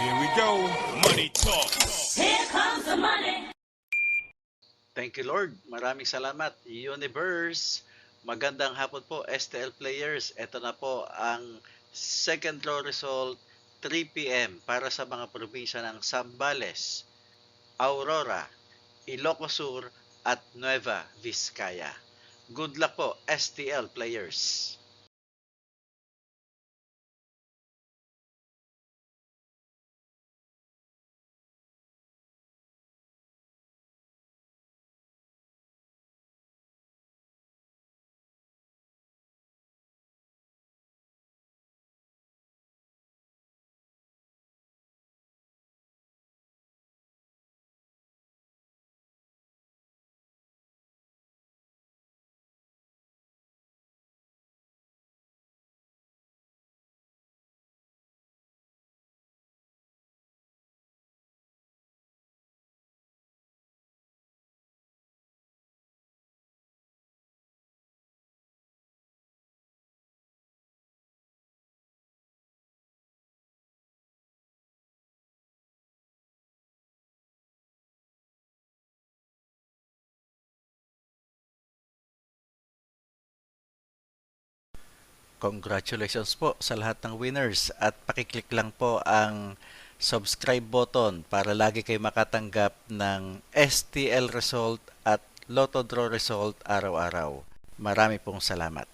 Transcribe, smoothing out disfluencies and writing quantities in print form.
Here we go. Money talk. Here comes the money. Thank you Lord. Maraming salamat. Universe. Magandang hapon po STL players. Ito na po ang second draw result 3 p.m. para sa mga probinsya ng Zambales, Aurora, Ilocos Sur at Nueva Vizcaya. Good luck po STL players. Congratulations po sa lahat ng winners at pakiclick lang po ang subscribe button para lagi kayo makatanggap ng STL result at Lotto Draw result araw-araw. Marami pong salamat.